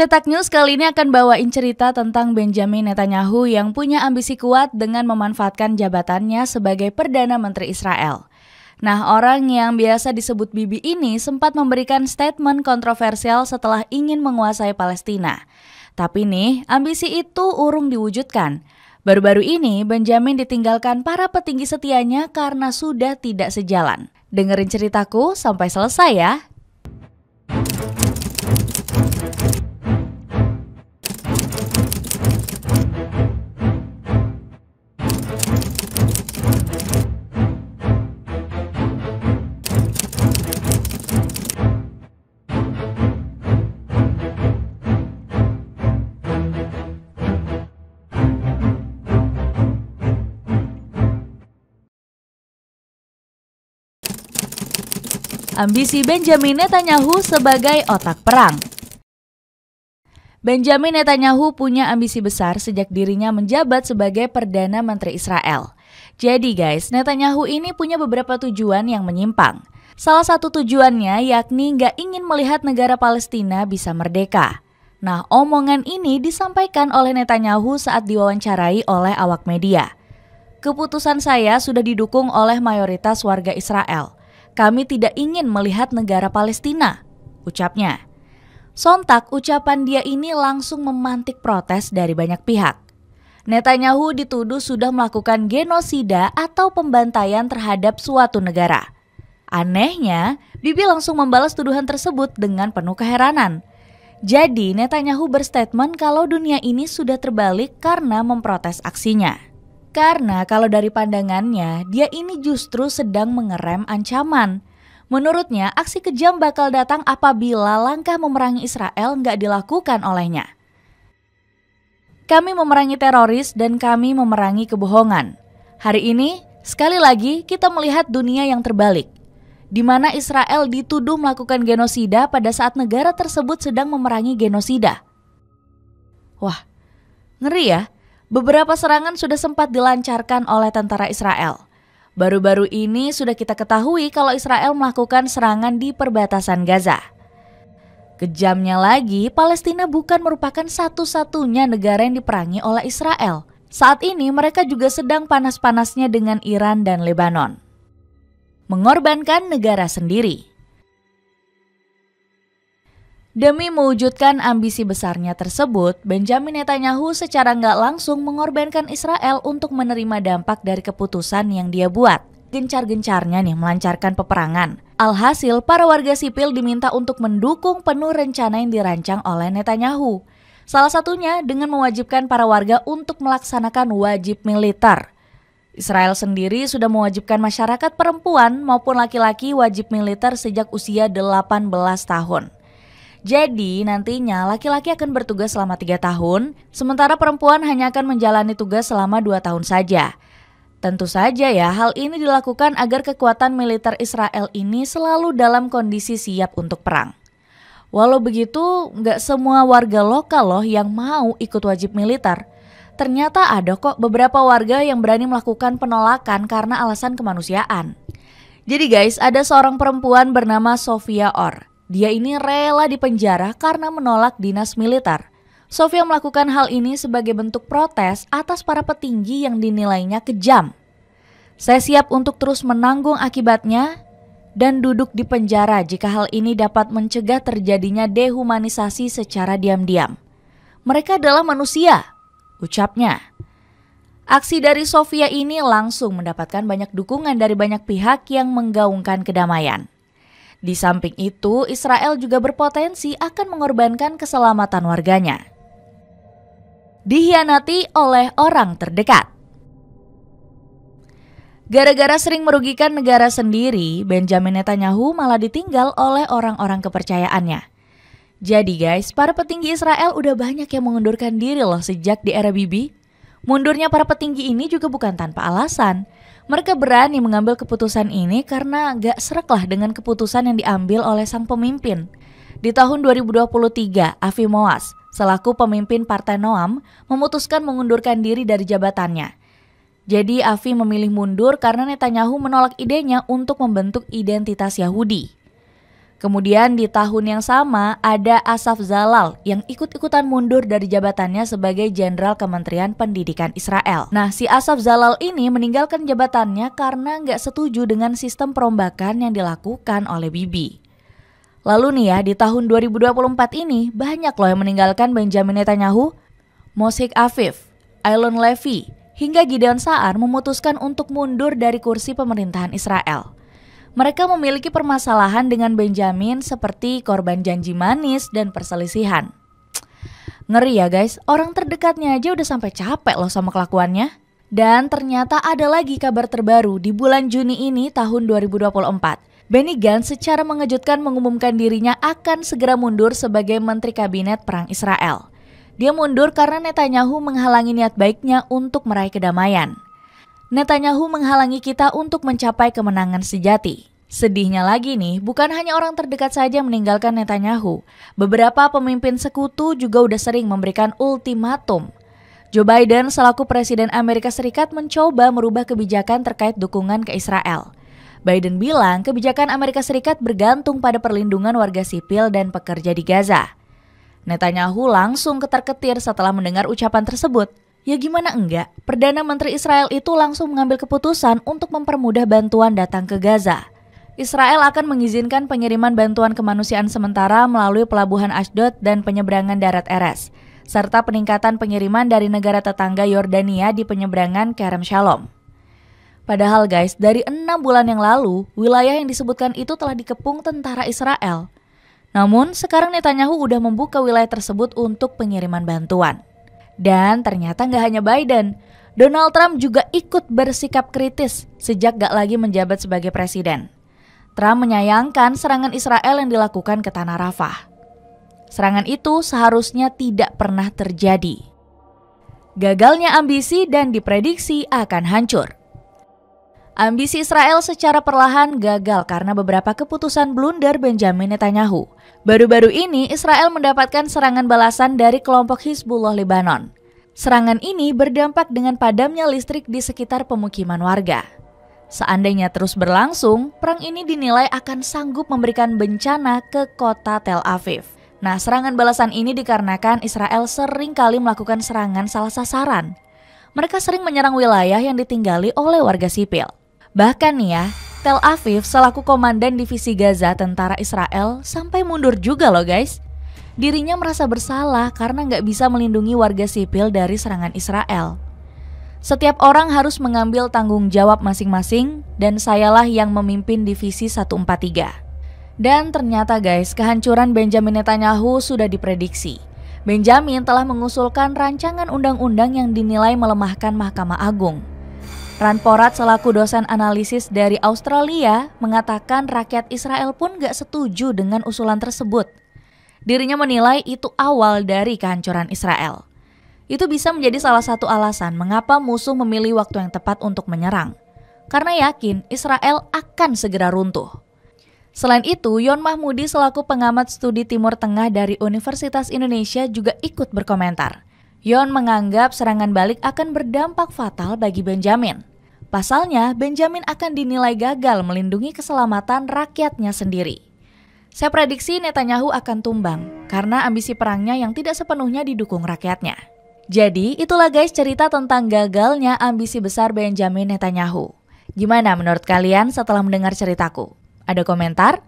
Cetak News kali ini akan bawain cerita tentang Benjamin Netanyahu yang punya ambisi kuat dengan memanfaatkan jabatannya sebagai Perdana Menteri Israel. Nah, orang yang biasa disebut Bibi ini sempat memberikan statement kontroversial setelah ingin menguasai Palestina. Tapi nih, ambisi itu urung diwujudkan. Baru-baru ini, Benjamin ditinggalkan para petinggi setianya karena sudah tidak sejalan. Dengerin ceritaku sampai selesai ya. Ambisi Benjamin Netanyahu sebagai otak perang. Benjamin Netanyahu punya ambisi besar sejak dirinya menjabat sebagai Perdana Menteri Israel. Jadi guys, Netanyahu ini punya beberapa tujuan yang menyimpang. Salah satu tujuannya yakni nggak ingin melihat negara Palestina bisa merdeka. Nah, omongan ini disampaikan oleh Netanyahu saat diwawancarai oleh awak media. Keputusan saya sudah didukung oleh mayoritas warga Israel. Kami tidak ingin melihat negara Palestina, ucapnya. Sontak ucapan dia ini langsung memantik protes dari banyak pihak. Netanyahu dituduh sudah melakukan genosida atau pembantaian terhadap suatu negara. Anehnya, Bibi langsung membalas tuduhan tersebut dengan penuh keheranan. Jadi Netanyahu berstatement kalau dunia ini sudah terbalik karena memprotes aksinya. Karena kalau dari pandangannya, dia ini justru sedang mengerem ancaman. Menurutnya, aksi kejam bakal datang apabila langkah memerangi Israel nggak dilakukan olehnya. Kami memerangi teroris dan kami memerangi kebohongan. Hari ini, sekali lagi kita melihat dunia yang terbalik, di mana Israel dituduh melakukan genosida pada saat negara tersebut sedang memerangi genosida. Wah, ngeri ya. Beberapa serangan sudah sempat dilancarkan oleh tentara Israel. Baru-baru ini sudah kita ketahui kalau Israel melakukan serangan di perbatasan Gaza. Kejamnya lagi, Palestina bukan merupakan satu-satunya negara yang diperangi oleh Israel. Saat ini mereka juga sedang panas-panasnya dengan Iran dan Lebanon. Mengorbankan negara sendiri. Demi mewujudkan ambisi besarnya tersebut, Benjamin Netanyahu secara nggak langsung mengorbankan Israel untuk menerima dampak dari keputusan yang dia buat. Gencar-gencarnya nih melancarkan peperangan. Alhasil, para warga sipil diminta untuk mendukung penuh rencana yang dirancang oleh Netanyahu. Salah satunya dengan mewajibkan para warga untuk melaksanakan wajib militer. Israel sendiri sudah mewajibkan masyarakat perempuan maupun laki-laki wajib militer sejak usia 18 tahun. Jadi nantinya laki-laki akan bertugas selama 3 tahun, sementara perempuan hanya akan menjalani tugas selama 2 tahun saja. Tentu saja ya, hal ini dilakukan agar kekuatan militer Israel ini selalu dalam kondisi siap untuk perang. Walau begitu, nggak semua warga lokal loh yang mau ikut wajib militer. Ternyata ada kok beberapa warga yang berani melakukan penolakan karena alasan kemanusiaan. Jadi guys, ada seorang perempuan bernama Sofia Or. Dia ini rela dipenjara karena menolak dinas militer. Sofia melakukan hal ini sebagai bentuk protes atas para petinggi yang dinilainya kejam. Saya siap untuk terus menanggung akibatnya dan duduk di penjara jika hal ini dapat mencegah terjadinya dehumanisasi secara diam-diam. Mereka adalah manusia, ucapnya. Aksi dari Sofia ini langsung mendapatkan banyak dukungan dari banyak pihak yang menggaungkan kedamaian. Di samping itu, Israel juga berpotensi akan mengorbankan keselamatan warganya. Dikhianati oleh orang terdekat. Gara-gara sering merugikan negara sendiri, Benjamin Netanyahu malah ditinggal oleh orang-orang kepercayaannya. Jadi guys, para petinggi Israel udah banyak yang mengundurkan diri loh sejak di era Bibi. Mundurnya para petinggi ini juga bukan tanpa alasan. Mereka berani mengambil keputusan ini karena gak srek lah dengan keputusan yang diambil oleh sang pemimpin. Di tahun 2023, Avi Maoz, selaku pemimpin Partai Noam, memutuskan mengundurkan diri dari jabatannya. Jadi Avi memilih mundur karena Netanyahu menolak idenya untuk membentuk identitas Yahudi. Kemudian di tahun yang sama ada Asaf Zalal yang ikut-ikutan mundur dari jabatannya sebagai Jenderal Kementerian Pendidikan Israel. Nah, si Asaf Zalal ini meninggalkan jabatannya karena nggak setuju dengan sistem perombakan yang dilakukan oleh Bibi. Lalu nih ya, di tahun 2024 ini banyak loh yang meninggalkan Benjamin Netanyahu. Moshe Afif, Aylon Levy, hingga Gideon Sa'ar memutuskan untuk mundur dari kursi pemerintahan Israel. Mereka memiliki permasalahan dengan Benjamin seperti korban janji manis dan perselisihan. Ngeri ya guys, orang terdekatnya aja udah sampai capek loh sama kelakuannya. Dan ternyata ada lagi kabar terbaru di bulan Juni ini tahun 2024. Benny Gantz secara mengejutkan mengumumkan dirinya akan segera mundur sebagai Menteri Kabinet Perang Israel. Dia mundur karena Netanyahu menghalangi niat baiknya untuk meraih kedamaian. Netanyahu menghalangi kita untuk mencapai kemenangan sejati. Sedihnya lagi nih, bukan hanya orang terdekat saja meninggalkan Netanyahu. Beberapa pemimpin sekutu juga udah sering memberikan ultimatum. Joe Biden selaku Presiden Amerika Serikat mencoba merubah kebijakan terkait dukungan ke Israel. Biden bilang kebijakan Amerika Serikat bergantung pada perlindungan warga sipil dan pekerja di Gaza. Netanyahu langsung ketar-ketir setelah mendengar ucapan tersebut. Ya gimana enggak, Perdana Menteri Israel itu langsung mengambil keputusan untuk mempermudah bantuan datang ke Gaza. Israel akan mengizinkan pengiriman bantuan kemanusiaan sementara melalui pelabuhan Ashdod dan penyeberangan darat Erez, serta peningkatan pengiriman dari negara tetangga Yordania di penyeberangan Kerem Shalom. Padahal guys, dari 6 bulan yang lalu, wilayah yang disebutkan itu telah dikepung tentara Israel. Namun, sekarang Netanyahu udah membuka wilayah tersebut untuk pengiriman bantuan. Dan ternyata nggak hanya Biden, Donald Trump juga ikut bersikap kritis sejak gak lagi menjabat sebagai presiden. Trump menyayangkan serangan Israel yang dilakukan ke tanah Rafah. Serangan itu seharusnya tidak pernah terjadi. Gagalnya ambisi dan diprediksi akan hancur. Ambisi Israel secara perlahan gagal karena beberapa keputusan blunder Benjamin Netanyahu. Baru-baru ini Israel mendapatkan serangan balasan dari kelompok Hizbullah Lebanon. Serangan ini berdampak dengan padamnya listrik di sekitar pemukiman warga. Seandainya terus berlangsung, perang ini dinilai akan sanggup memberikan bencana ke kota Tel Aviv. Nah, serangan balasan ini dikarenakan Israel sering kali melakukan serangan salah sasaran. Mereka sering menyerang wilayah yang ditinggali oleh warga sipil. Bahkan nih ya, Tel Aviv selaku komandan divisi Gaza tentara Israel sampai mundur juga loh guys. Dirinya merasa bersalah karena nggak bisa melindungi warga sipil dari serangan Israel. Setiap orang harus mengambil tanggung jawab masing-masing dan sayalah yang memimpin divisi 143. Dan ternyata guys, kehancuran Benjamin Netanyahu sudah diprediksi. Benjamin telah mengusulkan rancangan undang-undang yang dinilai melemahkan Mahkamah Agung. Ran Porat selaku dosen analisis dari Australia mengatakan rakyat Israel pun gak setuju dengan usulan tersebut. Dirinya menilai itu awal dari kehancuran Israel. Itu bisa menjadi salah satu alasan mengapa musuh memilih waktu yang tepat untuk menyerang. Karena yakin Israel akan segera runtuh. Selain itu, Yon Mahmudi selaku pengamat studi Timur Tengah dari Universitas Indonesia juga ikut berkomentar. Yon menganggap serangan balik akan berdampak fatal bagi Benjamin. Pasalnya, Benjamin akan dinilai gagal melindungi keselamatan rakyatnya sendiri. Saya prediksi Netanyahu akan tumbang karena ambisi perangnya yang tidak sepenuhnya didukung rakyatnya. Jadi, itulah guys cerita tentang gagalnya ambisi besar Benjamin Netanyahu. Gimana menurut kalian setelah mendengar ceritaku? Ada komentar?